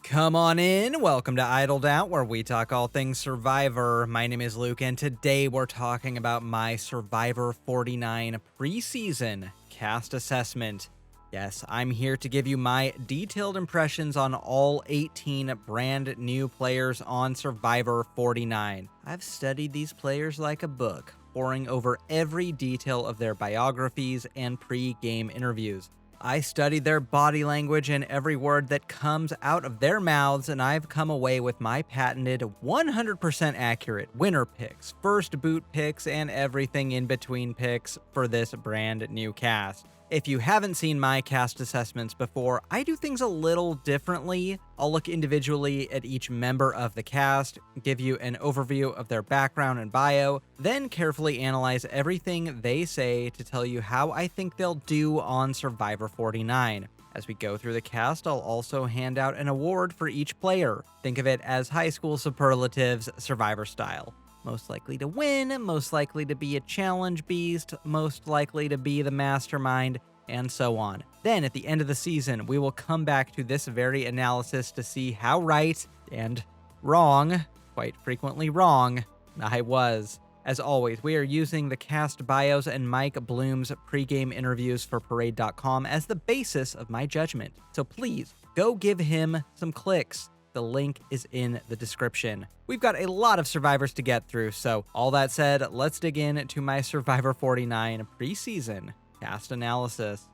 Come on in. Welcome to Idled Out, where we talk all things Survivor. My name is Luke, and today we're talking about my Survivor 49 preseason cast assessment. Yes, I'm here to give you my detailed impressions on all 18 brand new players on Survivor 49. I've studied these players like a book, poring over every detail of their biographies and pre-game interviews. I studied their body language and every word that comes out of their mouths, and I've come away with my patented 100% accurate winner picks, first boot picks, and everything in between picks for this brand new cast. If you haven't seen my cast assessments before, I do things a little differently. I'll look individually at each member of the cast, give you an overview of their background and bio, then carefully analyze everything they say to tell you how I think they'll do on Survivor 49. As we go through the cast, I'll also hand out an award for each player. Think of it as high school superlatives, Survivor style. Most likely to win, most likely to be a challenge beast, most likely to be the mastermind, and so on. Then, at the end of the season, we will come back to this very analysis to see how right and wrong, quite frequently wrong, I was. As always, we are using the cast bios and Mike Bloom's pregame interviews for Parade.com as the basis of my judgment. So please, go give him some clicks. The link is in the description. We've got a lot of Survivors to get through, so all that said, let's dig into my Survivor 49 preseason cast analysis.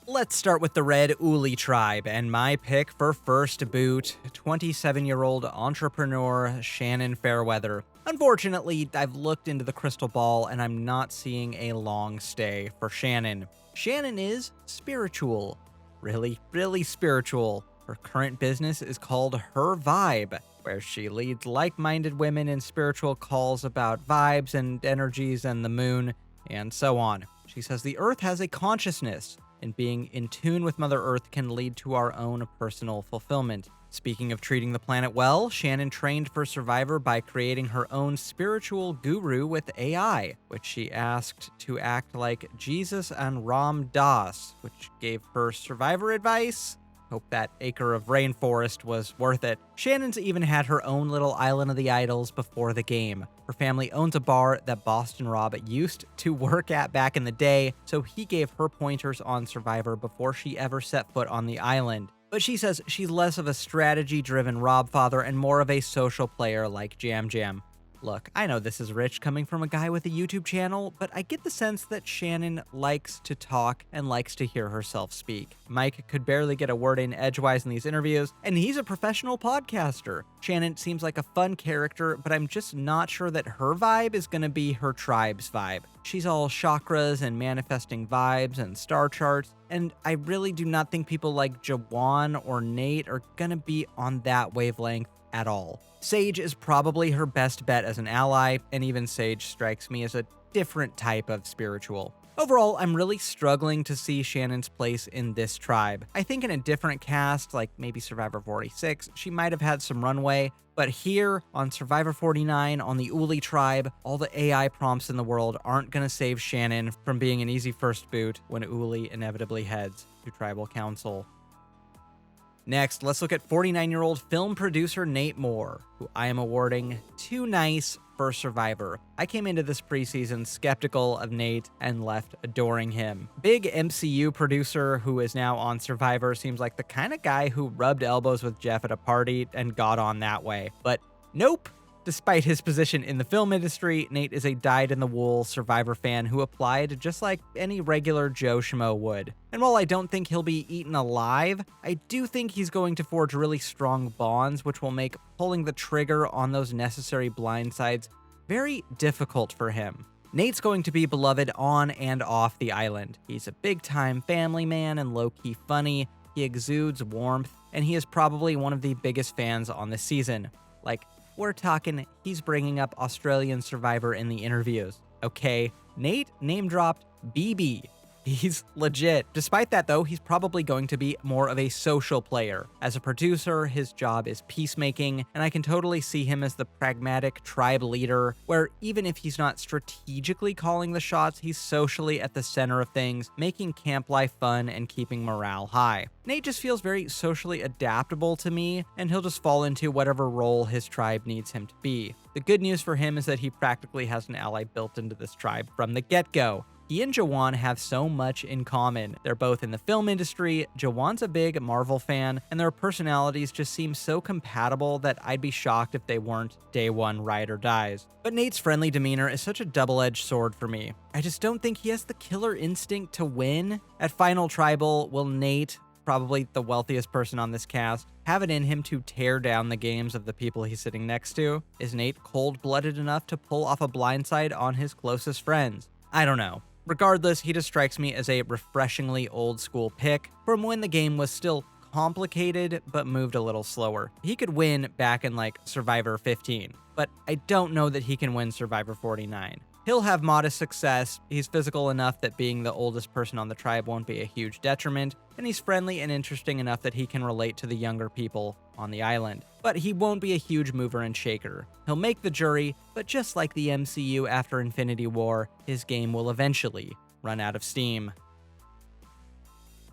Let's start with the Red Uli tribe, and my pick for first boot, 27-year-old entrepreneur Shannon Fairweather. Unfortunately, I've looked into the crystal ball and I'm not seeing a long stay for Shannon. Shannon is spiritual. Really spiritual. Her current business is called Her Vibe, where she leads like-minded women in spiritual calls about vibes and energies and the moon, and so on. She says the Earth has a consciousness, and being in tune with Mother Earth can lead to our own personal fulfillment. Speaking of treating the planet well, Shannon trained for Survivor by creating her own spiritual guru with AI, which she asked to act like Jesus and Ram Dass, which gave her Survivor advice. Hope that acre of rainforest was worth it. Shannon's even had her own little island of the idols before the game. Her family owns a bar that Boston Rob used to work at back in the day, so he gave her pointers on Survivor before she ever set foot on the island. But she says she's less of a strategy-driven Rob father and more of a social player like Jam Jam. Look, I know this is rich coming from a guy with a YouTube channel, but I get the sense that Shannon likes to talk and likes to hear herself speak. Mike could barely get a word in edgewise in these interviews, and he's a professional podcaster. Shannon seems like a fun character, but I'm just not sure that her vibe is going to be her tribe's vibe. She's all chakras and manifesting vibes and star charts, and I really do not think people like Jawan or Nate are going to be on that wavelength at all. Sage is probably her best bet as an ally, and even Sage strikes me as a different type of spiritual. Overall, I'm really struggling to see Shannon's place in this tribe. I think in a different cast, like maybe Survivor 46, she might have had some runway, but here on Survivor 49, on the Uli tribe, all the AI prompts in the world aren't going to save Shannon from being an easy first boot when Uli inevitably heads to Tribal Council. Next, let's look at 49-year-old film producer Nate Moore, who I am awarding Too Nice for Survivor. I came into this preseason skeptical of Nate and left adoring him. Big MCU producer who is now on Survivor seems like the kind of guy who rubbed elbows with Jeff at a party and got on that way. But nope. Despite his position in the film industry, Nate is a dyed-in-the-wool Survivor fan who applied just like any regular Joe Schmo would. And while I don't think he'll be eaten alive, I do think he's going to forge really strong bonds, which will make pulling the trigger on those necessary blindsides very difficult for him. Nate's going to be beloved on and off the island. He's a big-time family man and low-key funny, he exudes warmth, and he is probably one of the biggest fans on this season. Like, we're talking, he's bringing up Australian Survivor in the interviews. Okay, Nate name-dropped BB. He's legit. Despite that, though, he's probably going to be more of a social player. As a producer, his job is peacemaking, and I can totally see him as the pragmatic tribe leader, where even if he's not strategically calling the shots, he's socially at the center of things, making camp life fun and keeping morale high. Nate just feels very socially adaptable to me, and he'll just fall into whatever role his tribe needs him to be. The good news for him is that he practically has an ally built into this tribe from the get-go. He and Jawan have so much in common. They're both in the film industry, Jawan's a big Marvel fan, and their personalities just seem so compatible that I'd be shocked if they weren't day one ride or dies. But Nate's friendly demeanor is such a double-edged sword for me. I just don't think he has the killer instinct to win. At Final Tribal, will Nate, probably the wealthiest person on this cast, have it in him to tear down the games of the people he's sitting next to? Is Nate cold-blooded enough to pull off a blindside on his closest friends? I don't know. Regardless, he just strikes me as a refreshingly old-school pick from when the game was still complicated but moved a little slower. He could win back in like Survivor 15, but I don't know that he can win Survivor 49. He'll have modest success, he's physical enough that being the oldest person on the tribe won't be a huge detriment, and he's friendly and interesting enough that he can relate to the younger people on the island. But he won't be a huge mover and shaker. He'll make the jury, but just like the MCU after Infinity War, his game will eventually run out of steam.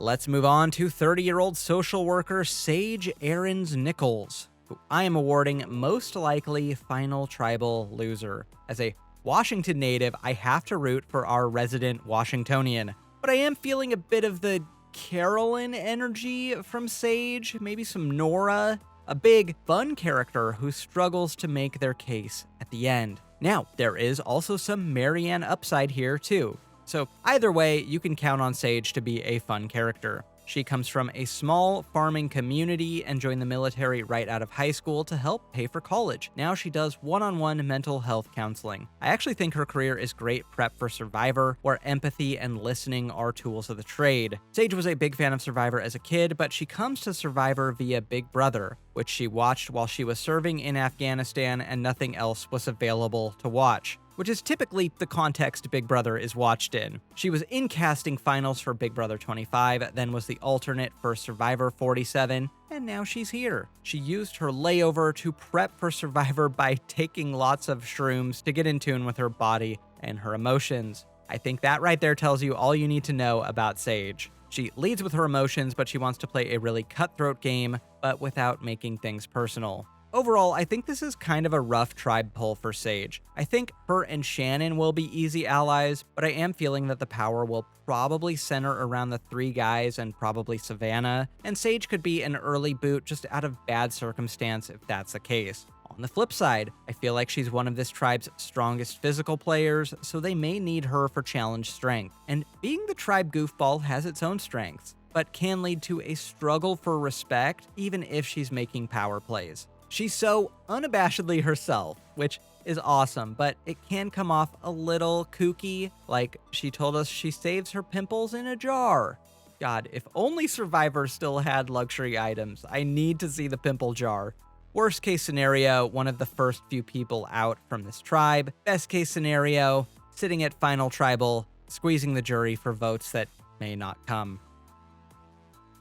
Let's move on to 30-year-old social worker Sage Ahrens-Nichols, who I am awarding most likely Final Tribal loser. As a Washington native, I have to root for our resident Washingtonian, but I am feeling a bit of the Carolyn energy from Sage, maybe some Nora, a big, fun character who struggles to make their case at the end. Now, there is also some Marianne upside here too, so either way, you can count on Sage to be a fun character. She comes from a small farming community and joined the military right out of high school to help pay for college. Now she does one-on-one mental health counseling. I actually think her career is great prep for Survivor, where empathy and listening are tools of the trade. Sage was a big fan of Survivor as a kid, but she comes to Survivor via Big Brother, which she watched while she was serving in Afghanistan and nothing else was available to watch, which is typically the context Big Brother is watched in. She was in casting finals for Big Brother 25, then was the alternate for Survivor 47, and now she's here. She used her layover to prep for Survivor by taking lots of shrooms to get in tune with her body and her emotions. I think that right there tells you all you need to know about Sage. She leads with her emotions, but she wants to play a really cutthroat game, but without making things personal. Overall, I think this is kind of a rough tribe pull for Sage. I think her and Shannon will be easy allies, but I am feeling that the power will probably center around the three guys and probably Savannah, and Sage could be an early boot just out of bad circumstance if that's the case. On the flip side, I feel like she's one of this tribe's strongest physical players, so they may need her for challenge strength. And being the tribe goofball has its own strengths, but can lead to a struggle for respect even if she's making power plays. She's so unabashedly herself, which is awesome, but it can come off a little kooky, like she told us she saves her pimples in a jar. God, if only Survivor still had luxury items. I need to see the pimple jar. Worst case scenario, one of the first few people out from this tribe. Best case scenario, sitting at Final Tribal, squeezing the jury for votes that may not come.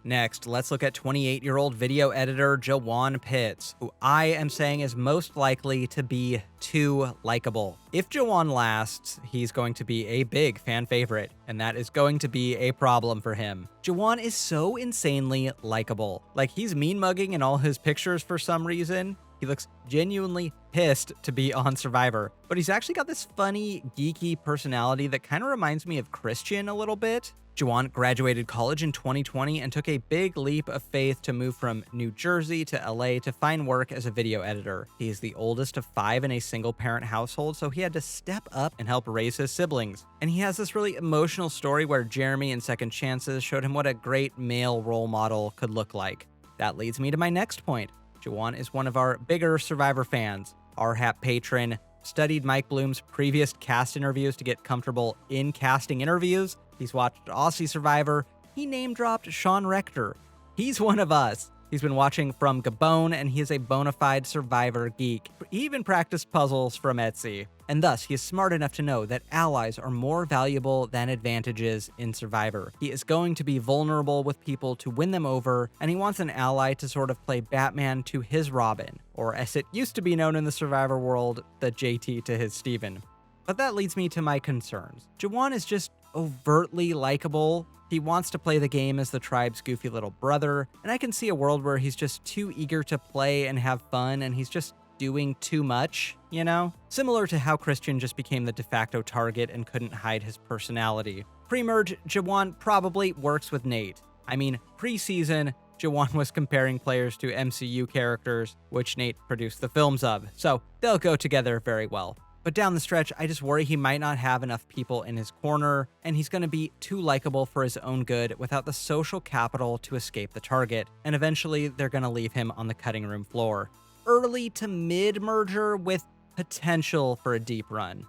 Next, let's look at 28-year-old video editor Jawan Pitts, who I am saying is most likely to be too likable. If Jawan lasts, he's going to be a big fan favorite, and that is going to be a problem for him. Jawan is so insanely likable. Like, he's mean-mugging in all his pictures for some reason. He looks genuinely pissed to be on Survivor, but he's actually got this funny, geeky personality that kind of reminds me of Christian a little bit. Jawan graduated college in 2020 and took a big leap of faith to move from New Jersey to LA to find work as a video editor. He is the oldest of 5 in a single-parent household, so he had to step up and help raise his siblings. And he has this really emotional story where Jeremy in Second Chances showed him what a great male role model could look like. That leads me to my next point. Jawan is one of our bigger Survivor fans. RHAP patron, studied Mike Bloom's previous cast interviews to get comfortable in casting interviews. He's watched Aussie Survivor. He name-dropped Sean Rector. He's one of us. He's been watching from Gabon, and he is a bona fide Survivor geek. He even practiced puzzles from Etsy. and thus he is smart enough to know that allies are more valuable than advantages in Survivor. He is going to be vulnerable with people to win them over, and he wants an ally to sort of play Batman to his Robin, or as it used to be known in the Survivor world, the JT to his Steven. But that leads me to my concerns. Jawan is just overtly likable. He wants to play the game as the tribe's goofy little brother, and I can see a world where he's just too eager to play and have fun, and he's just doing too much, you know? Similar to how Christian just became the de facto target and couldn't hide his personality. Pre-merge, Jawan probably works with Nate. I mean, pre-season, Jawan was comparing players to MCU characters, which Nate produced the films of, so they'll go together very well. But down the stretch, I just worry he might not have enough people in his corner, and he's going to be too likable for his own good without the social capital to escape the target, and eventually they're going to leave him on the cutting room floor. Early to mid-merger with potential for a deep run.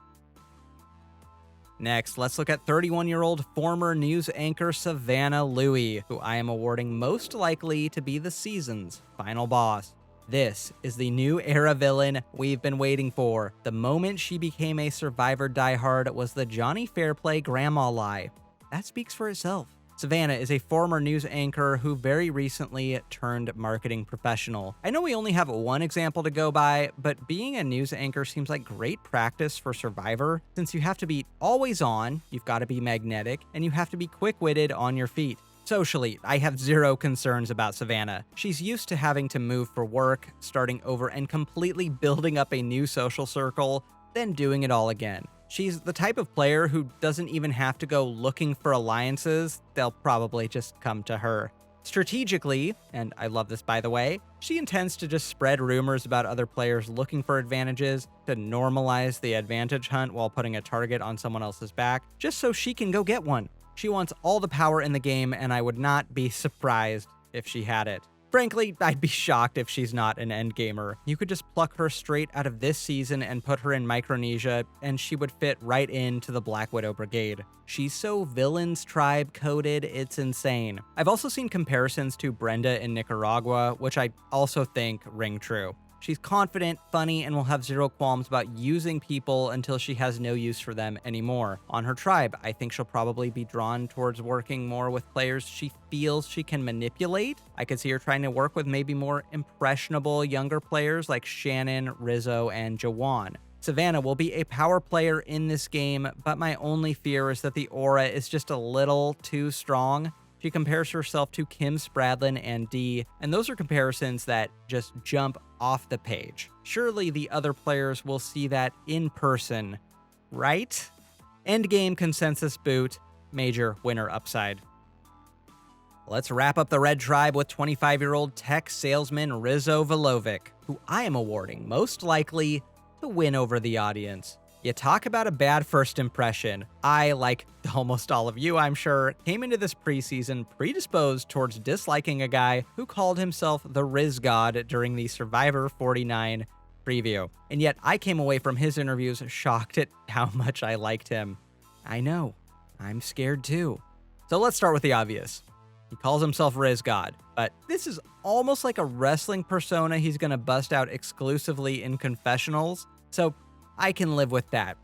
Next, let's look at 31-year-old former news anchor Savannah Louie, who I am awarding most likely to be the season's final boss. This is the new era villain we've been waiting for. The moment she became a Survivor diehard was the Johnny Fairplay grandma lie. That speaks for itself. Savannah is a former news anchor who very recently turned marketing professional. I know we only have one example to go by, but being a news anchor seems like great practice for Survivor, since you have to be always on, you've got to be magnetic, and you have to be quick-witted on your feet. Socially, I have zero concerns about Savannah. She's used to having to move for work, starting over and completely building up a new social circle, then doing it all again. She's the type of player who doesn't even have to go looking for alliances, they'll probably just come to her. Strategically, and I love this by the way, she intends to just spread rumors about other players looking for advantages, to normalize the advantage hunt while putting a target on someone else's back, just so she can go get one. She wants all the power in the game, and I would not be surprised if she had it. Frankly, I'd be shocked if she's not an endgamer. You could just pluck her straight out of this season and put her in Micronesia, and she would fit right into the Black Widow Brigade. She's so villains tribe coded, it's insane. I've also seen comparisons to Brenda in Nicaragua, which I also think ring true. She's confident, funny, and will have zero qualms about using people until she has no use for them anymore. On her tribe, I think she'll probably be drawn towards working more with players she feels she can manipulate. I could see her trying to work with maybe more impressionable younger players like Shannon, Rizo, and Jawan. Savannah will be a power player in this game, but my only fear is that the aura is just a little too strong. She compares herself to Kim Spradlin and Dee, and those are comparisons that just jump off the page. Surely the other players will see that in person, right? Endgame consensus boot, major winner upside. Let's wrap up the Red Tribe with 25-year-old tech salesman Rizo Velovic, who I am awarding most likely to win over the audience. You talk about a bad first impression. I, like almost all of you I'm sure, came into this preseason predisposed towards disliking a guy who called himself the Rizgod during the Survivor 49 preview. And yet I came away from his interviews shocked at how much I liked him. I know, I'm scared too. So let's start with the obvious. He calls himself Rizgod, but this is almost like a wrestling persona he's gonna bust out exclusively in confessionals, so I can live with that,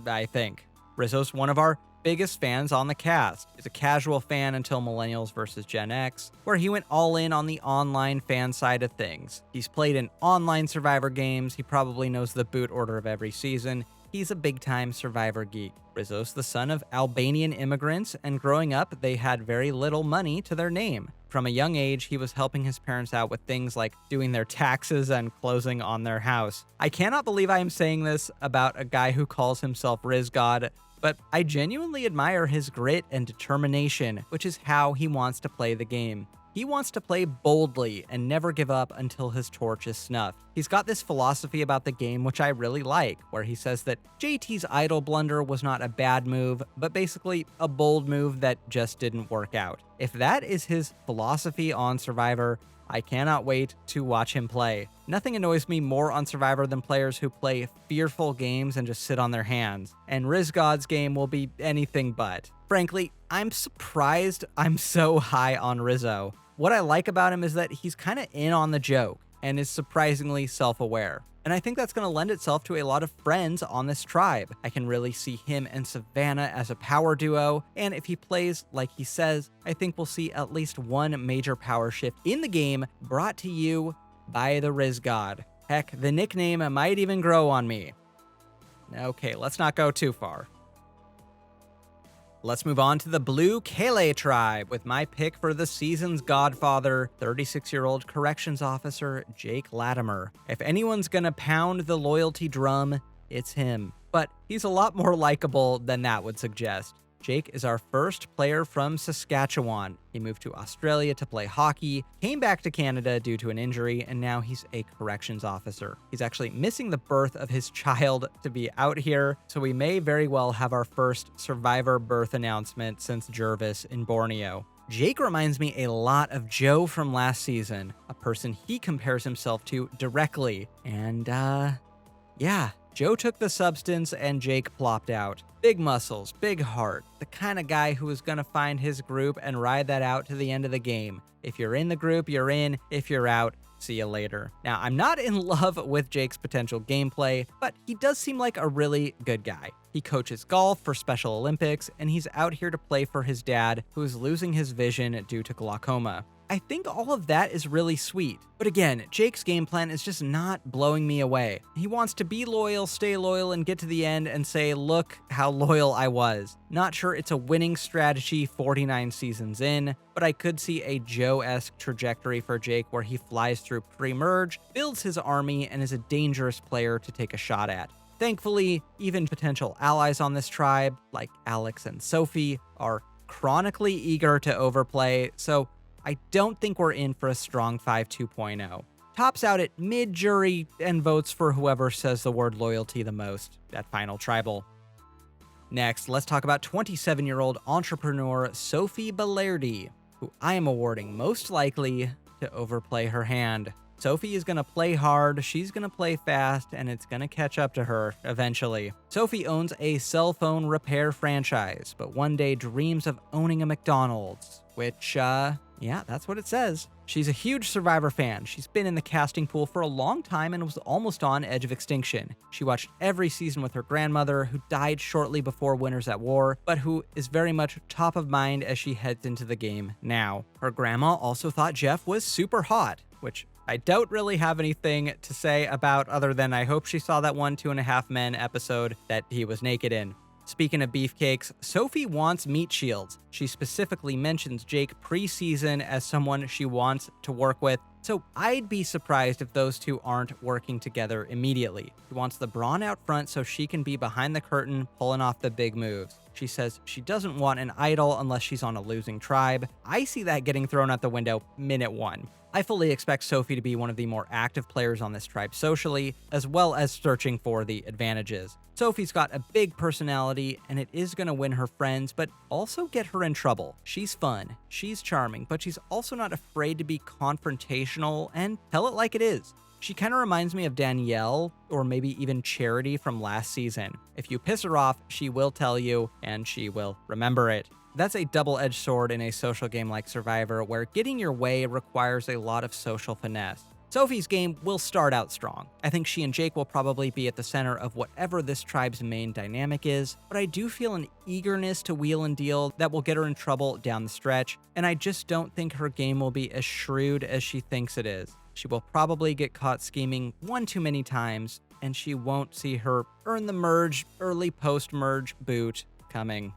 I think. Rizzo's one of our biggest fans on the cast. He's a casual fan until Millennials vs. Gen X, where he went all in on the online fan side of things. He's played in online Survivor games, he probably knows the boot order of every season. He's a big-time Survivor geek. Rizzo's the son of Albanian immigrants, and growing up, they had very little money to their name. From a young age, he was helping his parents out with things like doing their taxes and closing on their house. I cannot believe I am saying this about a guy who calls himself Rizgod, but I genuinely admire his grit and determination, which is how he wants to play the game. He wants to play boldly and never give up until his torch is snuffed. He's got this philosophy about the game which I really like, where he says that JT's idol blunder was not a bad move, but basically a bold move that just didn't work out. If that is his philosophy on Survivor, I cannot wait to watch him play. Nothing annoys me more on Survivor than players who play fearful games and just sit on their hands, and Rizgod's game will be anything but. Frankly, I'm surprised I'm so high on Rizo. What I like about him is that he's kind of in on the joke. and is surprisingly self-aware. And I think that's going to lend itself to a lot of friends on this tribe. I can really see him and Savannah as a power duo, and if he plays like he says, I think we'll see at least one major power shift in the game brought to you by the Rizgod. Heck, the nickname might even grow on me. Okay, let's not go too far. Let's move on to the Blue Kele tribe with my pick for the season's godfather, 36-year-old corrections officer Jake Latimer. If anyone's gonna pound the loyalty drum, it's him. But he's a lot more likable than that would suggest. Jake is our first player from Saskatchewan. He moved to Australia to play hockey, came back to Canada due to an injury, and now he's a corrections officer. He's actually missing the birth of his child to be out here, so we may very well have our first survivor birth announcement since Jervis in Borneo. Jake reminds me a lot of Joe from last season, a person he compares himself to directly. And, yeah, Joe took the substance and Jake plopped out. Big muscles, big heart, the kind of guy who is going to find his group and ride that out to the end of the game. If you're in the group, you're in. If you're out, see you later. Now, I'm not in love with Jake's potential gameplay, but he does seem like a really good guy. He coaches golf for Special Olympics, and he's out here to play for his dad, who is losing his vision due to glaucoma. I think all of that is really sweet. But again, Jake's game plan is just not blowing me away. He wants to be loyal, stay loyal, and get to the end and say, look how loyal I was. Not sure it's a winning strategy 49 seasons in, but I could see a Joe-esque trajectory for Jake where he flies through pre-merge, builds his army, and is a dangerous player to take a shot at. Thankfully, even potential allies on this tribe, like Alex and Sophie, are chronically eager to overplay, so I don't think we're in for a strong 5 2.0. Tops out at mid-jury and votes for whoever says the word loyalty the most at Final Tribal. Next, let's talk about 27-year-old entrepreneur Sophi Balerdi, who I am awarding most likely to overplay her hand. Sophie is going to play hard, she's going to play fast, and it's going to catch up to her eventually. Sophie owns a cell phone repair franchise, but one day dreams of owning a McDonald's, which, yeah, that's what it says. She's a huge Survivor fan. She's been in the casting pool for a long time and was almost on edge of extinction. She watched every season with her grandmother, who died shortly before Winners at War, but who is very much top of mind as she heads into the game now. Her grandma also thought Jeff was super hot, which I don't really have anything to say about other than I hope she saw that one 2.5 Men episode that he was naked in. Speaking of beefcakes, Sophie wants meat shields. She specifically mentions Jake pre-season as someone she wants to work with, so I'd be surprised if those two aren't working together immediately. She wants the brawn out front so she can be behind the curtain pulling off the big moves. She says she doesn't want an idol unless she's on a losing tribe. I see that getting thrown out the window minute one. I fully expect Sophie to be one of the more active players on this tribe socially, as well as searching for the advantages. Sophie's got a big personality, and it is going to win her friends, but also get her in trouble. She's fun, she's charming, but she's also not afraid to be confrontational and tell it like it is. She kind of reminds me of Danielle, or maybe even Charity from last season. If you piss her off, she will tell you, and she will remember it. That's a double-edged sword in a social game like Survivor, where getting your way requires a lot of social finesse. Sophie's game will start out strong. I think she and Jake will probably be at the center of whatever this tribe's main dynamic is, but I do feel an eagerness to wheel and deal that will get her in trouble down the stretch, and I just don't think her game will be as shrewd as she thinks it is. She will probably get caught scheming one too many times, and she won't see her earn the merge, early post-merge boot coming.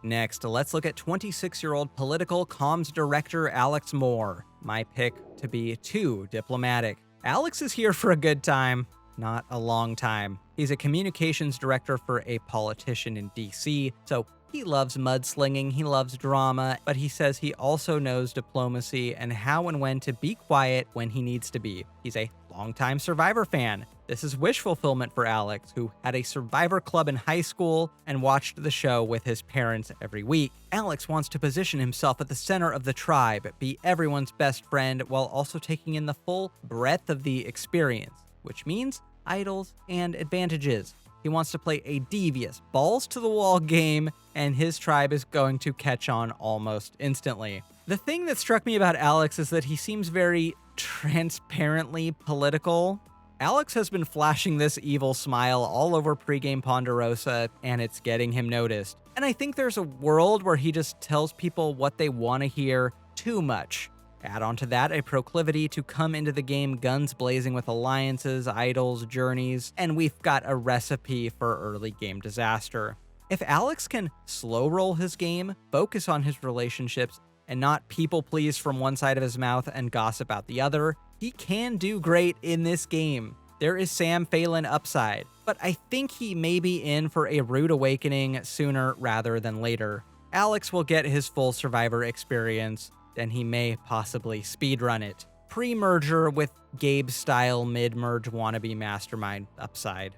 Next, let's look at 26-year-old political comms director Ahrens-Moore. My pick to be too diplomatic. Alex is here for a good time, not a long time. He's a communications director for a politician in DC, so he loves mudslinging, he loves drama, but he says he also knows diplomacy and how and when to be quiet when he needs to be. He's a longtime Survivor fan. This is wish fulfillment for Alex, who had a Survivor club in high school and watched the show with his parents every week. Alex wants to position himself at the center of the tribe, be everyone's best friend, while also taking in the full breadth of the experience, which means idols and advantages. He wants to play a devious, balls-to-the-wall game, and his tribe is going to catch on almost instantly. The thing that struck me about Alex is that he seems very transparently political. Alex has been flashing this evil smile all over pregame Ponderosa, and it's getting him noticed. And I think there's a world where he just tells people what they want to hear too much. Add on to that a proclivity to come into the game guns blazing with alliances, idols, journeys, and we've got a recipe for early game disaster. If Alex can slow roll his game, focus on his relationships, and not people please from one side of his mouth and gossip out the other, he can do great in this game. There is Sam Phelan upside, but I think he may be in for a rude awakening sooner rather than later. Alex will get his full Survivor experience, and he may possibly speedrun it. Pre-merger with Gabe-style mid-merge wannabe mastermind upside.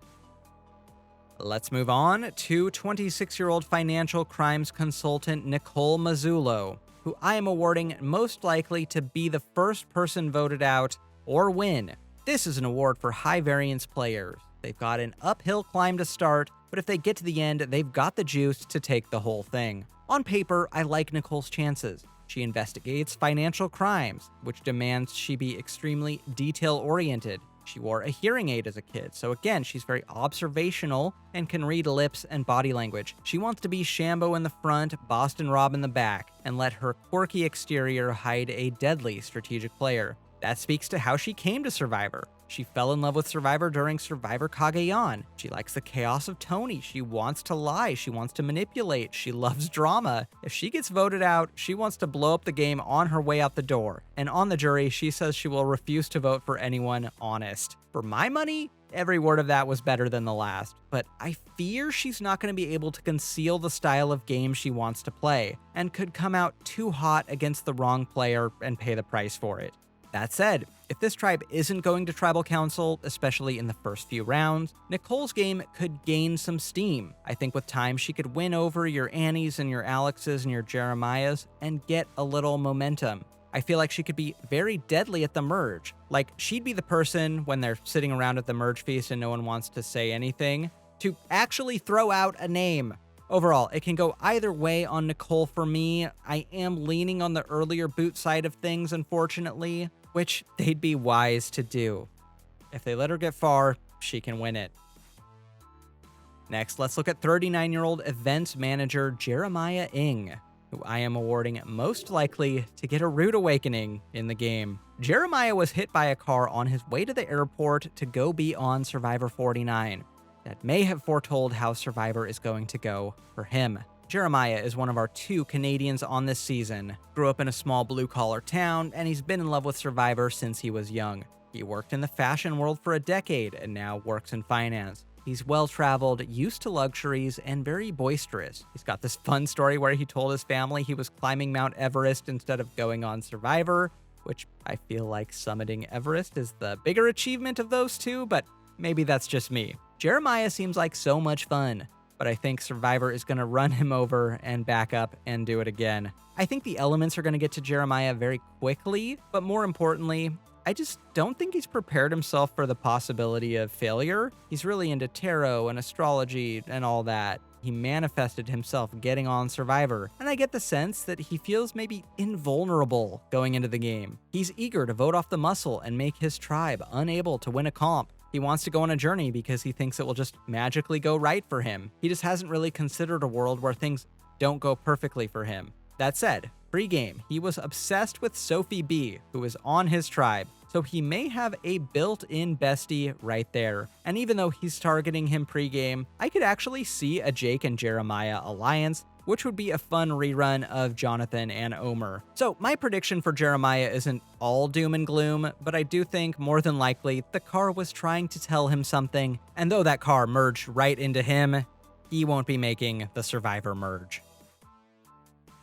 Let's move on to 26-year-old financial crimes consultant Nicole Mazullo, who I am awarding most likely to be the first person voted out or win. This is an award for high-variance players. They've got an uphill climb to start, but if they get to the end, they've got the juice to take the whole thing. On paper, I like Nicole's chances. She investigates financial crimes, which demands she be extremely detail-oriented. She wore a hearing aid as a kid, so again, she's very observational and can read lips and body language. She wants to be Shambo in the front, Boston Rob in the back, and let her quirky exterior hide a deadly strategic player. That speaks to how she came to Survivor. She fell in love with Survivor during Survivor Cagayan. She likes the chaos of Tony. She wants to lie. She wants to manipulate. She loves drama. If she gets voted out, she wants to blow up the game on her way out the door. And on the jury, she says she will refuse to vote for anyone honest. For my money, every word of that was better than the last. But I fear she's not going to be able to conceal the style of game she wants to play, and could come out too hot against the wrong player and pay the price for it. That said, if this tribe isn't going to Tribal Council, especially in the first few rounds, Nicole's game could gain some steam. I think with time she could win over your Annies and your Alexes and your Jeremiahs and get a little momentum. I feel like she could be very deadly at the merge. Like, she'd be the person, when they're sitting around at the merge feast and no one wants to say anything, to actually throw out a name. Overall, it can go either way on Nicole for me. I am leaning on the earlier boot side of things, unfortunately, which they'd be wise to do. If they let her get far, she can win it. Next, let's look at 39-year-old events manager Jereremiah Ing, who I am awarding most likely to get a rude awakening in the game. Jeremiah was hit by a car on his way to the airport to go be on Survivor 49. That may have foretold how Survivor is going to go for him. Jeremiah is one of our 2 Canadians on this season. Grew up in a small blue-collar town, and he's been in love with Survivor since he was young. He worked in the fashion world for a decade and now works in finance. He's well-traveled, used to luxuries, and very boisterous. He's got this fun story where he told his family he was climbing Mount Everest instead of going on Survivor, which I feel like summiting Everest is the bigger achievement of those two, but maybe that's just me. Jeremiah seems like so much fun, but I think Survivor is going to run him over and back up and do it again. I think the elements are going to get to Jeremiah very quickly, but more importantly, I just don't think he's prepared himself for the possibility of failure. He's really into tarot and astrology and all that. He manifested himself getting on Survivor, and I get the sense that he feels maybe invulnerable going into the game. He's eager to vote off the muscle and make his tribe unable to win a comp. He wants to go on a journey because he thinks it will just magically go right for him. He just hasn't really considered a world where things don't go perfectly for him. That said, pre-game, he was obsessed with Sophie B, who is on his tribe, so he may have a built-in bestie right there. And even though he's targeting him pre-game, I could actually see a Jake and Jeremiah alliance, which would be a fun rerun of Jonathan and Omer. So my prediction for Jeremiah isn't all doom and gloom, but I do think more than likely the car was trying to tell him something, and though that car merged right into him, he won't be making the Survivor merge.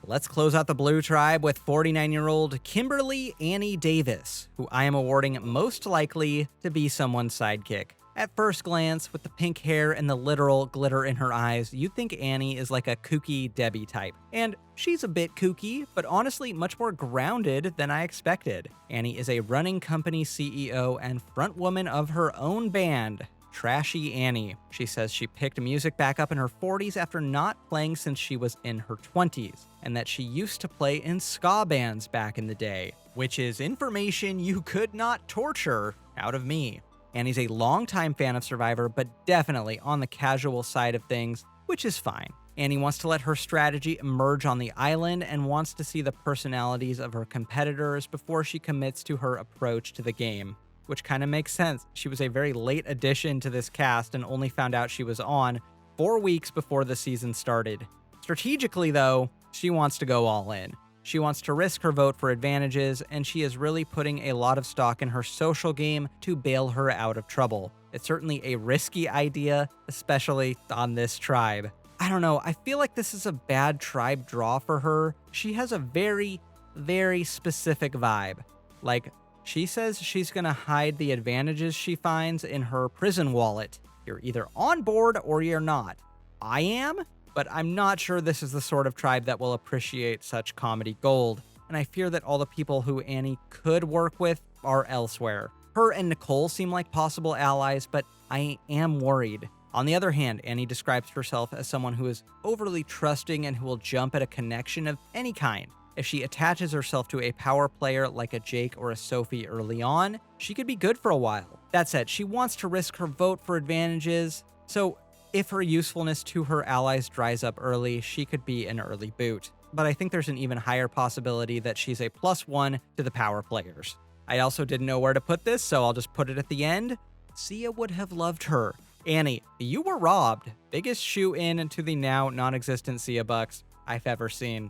Let's close out the blue tribe with 49-year-old Kimberly Annie Davis, who I am awarding most likely to be someone's sidekick. At first glance, with the pink hair and the literal glitter in her eyes, you'd think Annie is like a kooky Debbie type. And she's a bit kooky, but honestly much more grounded than I expected. Annie is a running company CEO and front woman of her own band, Trashy Annie. She says she picked music back up in her 40s after not playing since she was in her 20s, and that she used to play in ska bands back in the day, which is information you could not torture out of me. Annie's a longtime fan of Survivor, but definitely on the casual side of things, which is fine. Annie wants to let her strategy emerge on the island and wants to see the personalities of her competitors before she commits to her approach to the game, which kind of makes sense. She was a very late addition to this cast and only found out she was on 4 weeks before the season started. Strategically, though, she wants to go all in. She wants to risk her vote for advantages, and she is really putting a lot of stock in her social game to bail her out of trouble. It's certainly a risky idea, especially on this tribe. I don't know, I feel like this is a bad tribe draw for her. She has a very, very specific vibe. Like, she says she's gonna hide the advantages she finds in her prison wallet. You're either on board or you're not. I am, but I'm not sure this is the sort of tribe that will appreciate such comedy gold, and I fear that all the people who Annie could work with are elsewhere. Her and Nicole seem like possible allies, but I am worried. On the other hand, Annie describes herself as someone who is overly trusting and who will jump at a connection of any kind. If she attaches herself to a power player like a Jake or a Sophie early on, she could be good for a while. That said, she wants to risk her vote for advantages, so if her usefulness to her allies dries up early, she could be an early boot. But I think there's an even higher possibility that she's a +1 to the power players. I also didn't know where to put this, so I'll just put it at the end. Sia would have loved her. Annie, you were robbed. Biggest shoe-in into the now non-existent Sia Bucks I've ever seen.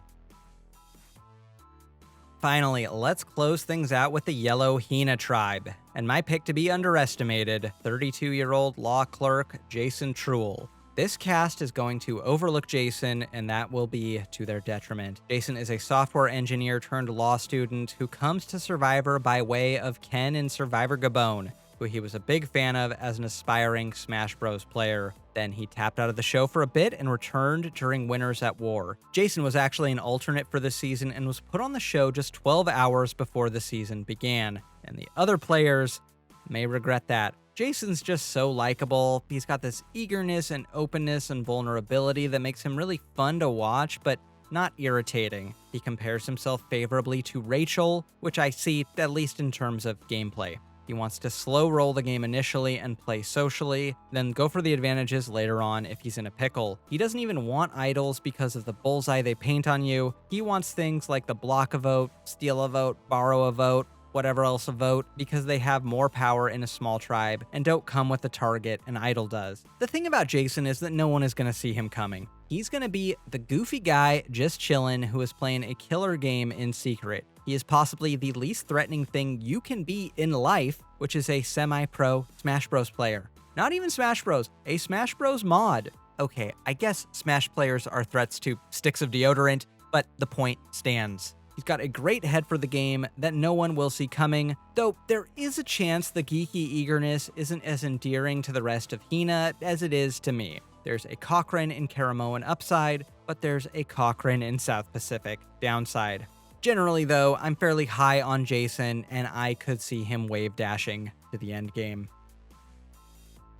Finally, let's close things out with the Yellow Hina tribe, and my pick to be underestimated, 32-year-old law clerk Jason Truel. This cast is going to overlook Jason, and that will be to their detriment. Jason is a software engineer turned law student who comes to Survivor by way of Ken in Survivor Gabon, who he was a big fan of as an aspiring Smash Bros. Player. Then he tapped out of the show for a bit and returned during Winners at War. Jason was actually an alternate for this season and was put on the show just 12 hours before the season began, and the other players may regret that. Jason's just so likable. He's got this eagerness and openness and vulnerability that makes him really fun to watch, but not irritating. He compares himself favorably to Rachel, which I see, at least in terms of gameplay. He wants to slow roll the game initially and play socially, then go for the advantages later on if he's in a pickle. He doesn't even want idols because of the bullseye they paint on you. He wants things like the block a vote, steal a vote, borrow a vote, whatever else a vote, because they have more power in a small tribe and don't come with the target an idol does. The thing about Jason is that no one is going to see him coming. He's going to be the goofy guy just chillin' who is playing a killer game in secret. He is possibly the least threatening thing you can be in life, which is a semi-pro Smash Bros. Player. Not even Smash Bros., a Smash Bros. Mod. Okay, I guess Smash players are threats to sticks of deodorant, but the point stands. He's got a great head for the game that no one will see coming, though there is a chance the geeky eagerness isn't as endearing to the rest of Hina as it is to me. There's a Cochrane in Karamoan upside, but there's a Cochrane in South Pacific downside. Generally, though, I'm fairly high on Jason, and I could see him wave dashing to the end game.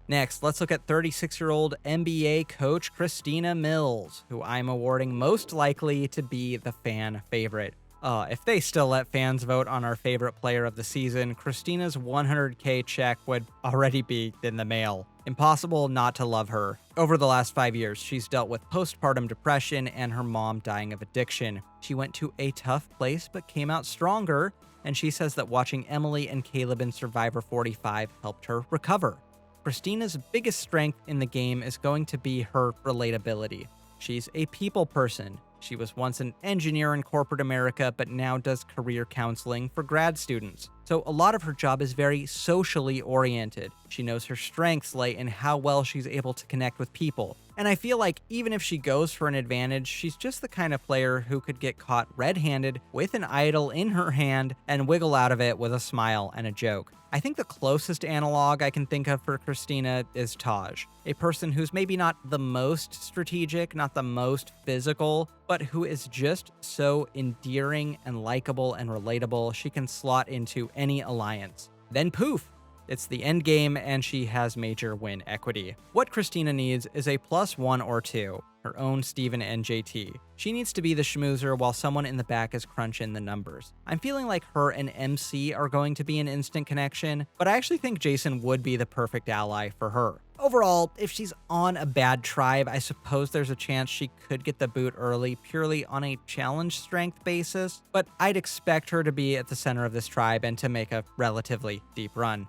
Next, let's look at 36-year-old NBA coach Kristina Mills, who I'm awarding most likely to be the fan favorite. If they still let fans vote on our favorite player of the season, Kristina's $100K check would already be in the mail. Impossible not to love her. Over the last 5 years, she's dealt with postpartum depression and her mom dying of addiction. She went to a tough place but came out stronger, and she says that watching Emily and Caleb in Survivor 45 helped her recover. Kristina's biggest strength in the game is going to be her relatability. She's a people person. She was once an engineer in corporate America, but now does career counseling for grad students. So a lot of her job is very socially oriented. She knows her strengths lay in how well she's able to connect with people. And I feel like even if she goes for an advantage, she's just the kind of player who could get caught red-handed with an idol in her hand and wiggle out of it with a smile and a joke. I think the closest analog I can think of for Kristina is Taj, a person who's maybe not the most strategic, not the most physical, but who is just so endearing and likable and relatable she can slot into any alliance. Then poof, It's the end game, and she has major win equity. What Kristina needs is a +1 or 2, her own Steven and JT. She needs to be the schmoozer while someone in the back is crunching the numbers. I'm feeling like her and MC are going to be an instant connection, but I actually think Jason would be the perfect ally for her. Overall, if she's on a bad tribe, I suppose there's a chance she could get the boot early purely on a challenge strength basis, but I'd expect her to be at the center of this tribe and to make a relatively deep run.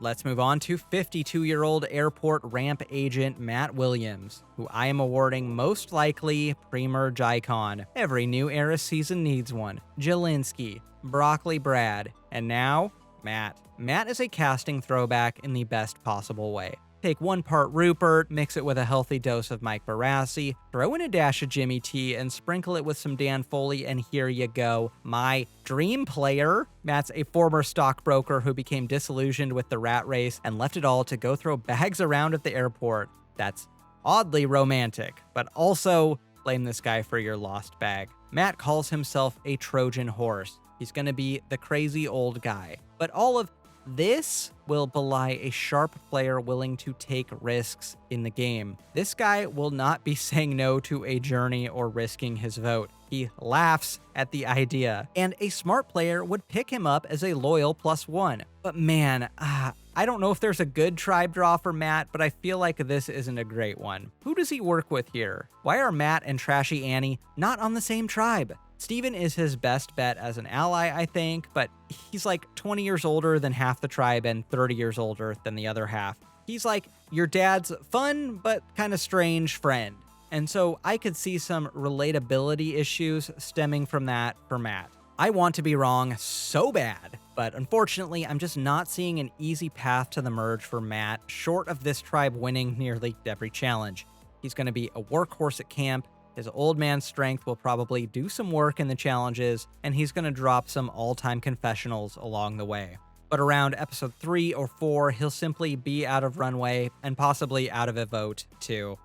Let's move on to 52-year-old airport ramp agent Matt Williams, who I am awarding most likely pre-merge icon. Every new era season needs one. Jelinski, Broccoli Brad, and now Matt. Matt is a casting throwback in the best possible way. Take 1 part Rupert, mix it with a healthy dose of Mike Barassi, throw in a dash of Jimmy T, and sprinkle it with some Dan Foley, and here you go. My dream player. Matt's a former stockbroker who became disillusioned with the rat race and left it all to go throw bags around at the airport. That's oddly romantic, but also blame this guy for your lost bag. Matt calls himself a Trojan horse. He's gonna be the crazy old guy. But all of this will belie a sharp player willing to take risks in the game. This guy will not be saying no to a journey or risking his vote. He laughs at the idea, and a smart player would pick him up as a loyal +1. But man, I don't know if there's a good tribe draw for Matt, but I feel like this isn't a great one. Who does he work with here? Why are Matt and Trashy Annie not on the same tribe? Steven is his best bet as an ally, I think, but he's like 20 years older than half the tribe and 30 years older than the other half. He's like your dad's fun, but kind of strange friend. And so I could see some relatability issues stemming from that for Matt. I want to be wrong so bad, but unfortunately, I'm just not seeing an easy path to the merge for Matt, short of this tribe winning nearly every challenge. He's going to be a workhorse at camp. His old man strength will probably do some work in the challenges, and he's going to drop some all-time confessionals along the way. But around episode 3 or 4, he'll simply be out of runway and possibly out of a vote too.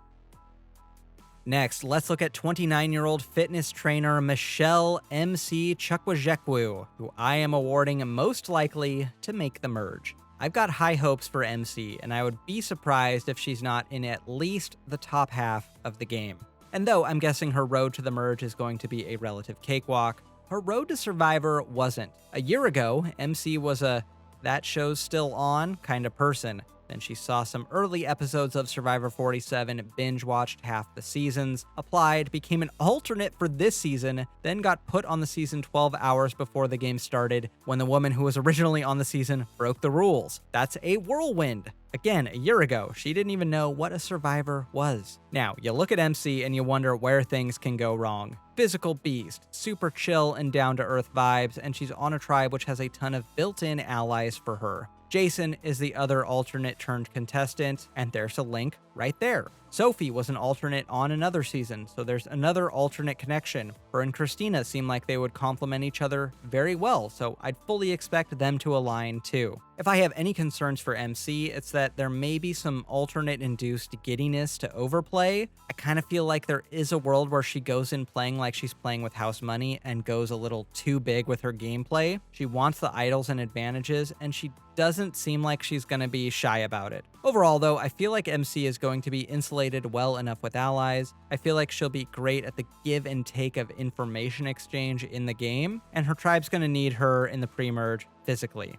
Next, let's look at 29-year-old fitness trainer Michelle MC Chukwujekwu, who I am awarding most likely to make the merge. I've got high hopes for MC, and I would be surprised if she's not in at least the top half of the game. And though I'm guessing her road to the merge is going to be a relative cakewalk, her road to Survivor wasn't. A year ago, MC was a "that show's still on" kind of person. Then she saw some early episodes of Survivor 47, binge-watched half the seasons, applied, became an alternate for this season, then got put on the season 12 hours before the game started, when the woman who was originally on the season broke the rules. That's a whirlwind. Again, a year ago, she didn't even know what a Survivor was. Now, you look at MC and you wonder where things can go wrong. Physical beast, super chill and down-to-earth vibes, and she's on a tribe which has a ton of built-in allies for her. Jason is the other alternate turned contestant, and there's a link right there. Sophie was an alternate on another season, so there's another alternate connection. Her and Kristina seem like they would complement each other very well, so I'd fully expect them to align too. If I have any concerns for MC, it's that there may be some alternate-induced giddiness to overplay. I kind of feel like there is a world where she goes in playing like she's playing with house money and goes a little too big with her gameplay. She wants the idols and advantages, and she doesn't seem like she's going to be shy about it. Overall, though, I feel like MC is going to be insulated well enough with allies. I feel like she'll be great at the give and take of information exchange in the game, and her tribe's going to need her in the pre-merge physically.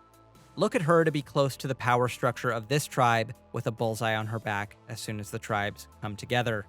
Look at her to be close to the power structure of this tribe with a bullseye on her back as soon as the tribes come together.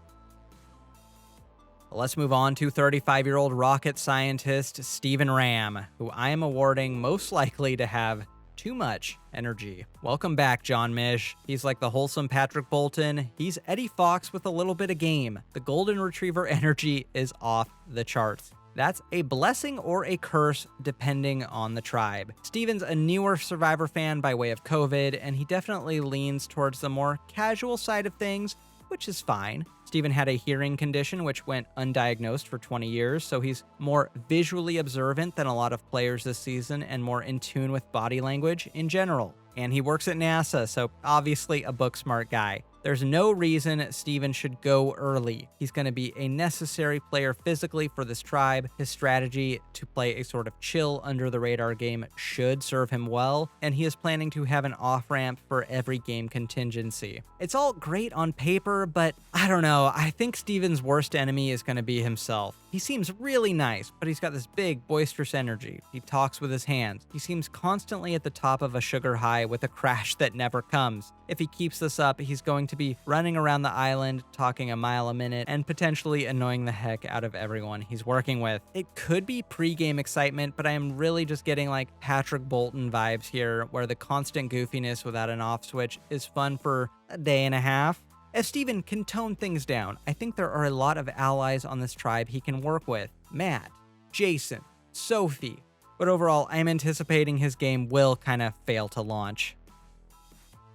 Let's move on to 35-year-old rocket scientist Stephen Ramm, who I am awarding most likely to have too much energy. Welcome back, John Mish. He's like the wholesome Patrick Bolton. He's Eddie Fox with a little bit of game. The golden retriever energy is off the charts. That's a blessing or a curse depending on the tribe. Steven's a newer Survivor fan by way of COVID, and he definitely leans towards the more casual side of things, which is fine. Steven had a hearing condition which went undiagnosed for 20 years, so he's more visually observant than a lot of players this season and more in tune with body language in general. And he works at NASA, so obviously a book-smart guy. There's no reason Steven should go early. He's going to be a necessary player physically for this tribe. His strategy to play a sort of chill under the radar game should serve him well, and he is planning to have an off-ramp for every game contingency. It's all great on paper, but I don't know. I think Steven's worst enemy is going to be himself. He seems really nice, but he's got this big, boisterous energy. He talks with his hands. He seems constantly at the top of a sugar high with a crash that never comes. If he keeps this up, he's going to be running around the island, talking a mile a minute, and potentially annoying the heck out of everyone he's working with. It could be pre-game excitement, but I am really just getting like Patrick Bolton vibes here, where the constant goofiness without an off switch is fun for a day and a half. If Steven can tone things down, I think there are a lot of allies on this tribe he can work with. Matt, Jason, Sophie. But overall, I'm anticipating his game will kind of fail to launch.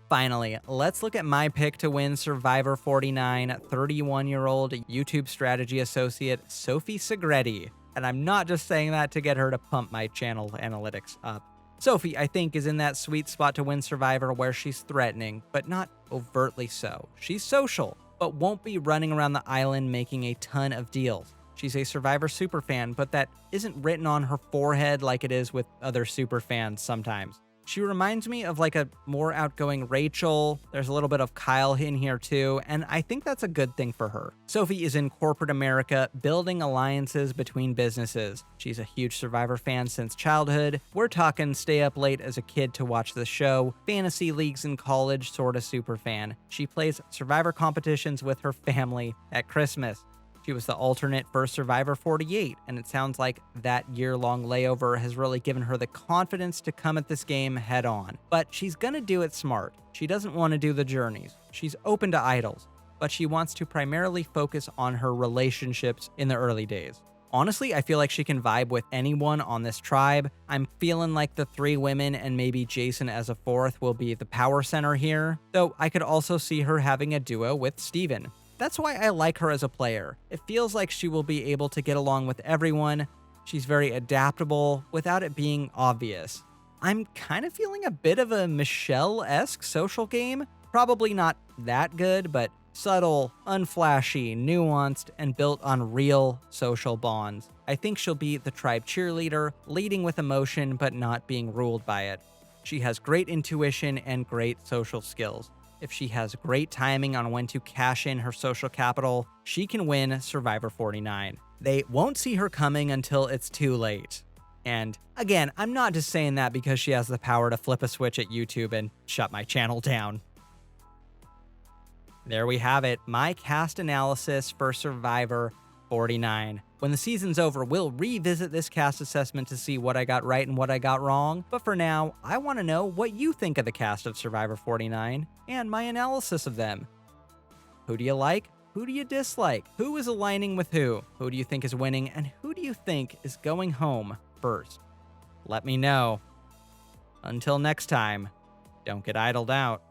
Finally, let's look at my pick to win Survivor 49, 31-year-old YouTube strategy associate Sophie Segreti. And I'm not just saying that to get her to pump my channel analytics up. Sophie, I think, is in that sweet spot to win Survivor where she's threatening, but not overtly so. She's social, but won't be running around the island making a ton of deals. She's a Survivor superfan, but that isn't written on her forehead like it is with other superfans sometimes. She reminds me of like a more outgoing Rachel. There's a little bit of Kyle in here too, and I think that's a good thing for her. Sophie is in corporate America, building alliances between businesses. She's a huge Survivor fan since childhood. We're talking stay up late as a kid to watch the show, fantasy leagues in college sort of superfan. She plays Survivor competitions with her family at Christmas. She was the alternate for Survivor 48, and it sounds like that year-long layover has really given her the confidence to come at this game head-on. But she's gonna do it smart. She doesn't want to do the journeys. She's open to idols, but she wants to primarily focus on her relationships in the early days. Honestly, I feel like she can vibe with anyone on this tribe. I'm feeling like the three women and maybe Jason as a fourth will be the power center here, though I could also see her having a duo with Steven. That's why I like her as a player. It feels like she will be able to get along with everyone. She's very adaptable without it being obvious. I'm kind of feeling a bit of a Michelle-esque social game. Probably not that good, but subtle, unflashy, nuanced, and built on real social bonds. I think she'll be the tribe cheerleader, leading with emotion but not being ruled by it. She has great intuition and great social skills. If she has great timing on when to cash in her social capital, she can win Survivor 49. They won't see her coming until it's too late. And again, I'm not just saying that because she has the power to flip a switch at YouTube and shut my channel down. There we have it, my cast analysis for Survivor 49. When the season's over, we'll revisit this cast assessment to see what I got right and what I got wrong. But for now, I want to know what you think of the cast of Survivor 49 and my analysis of them. Who do you like? Who do you dislike? Who is aligning with who? Who do you think is winning? And who do you think is going home first? Let me know. Until next time, don't get idled out.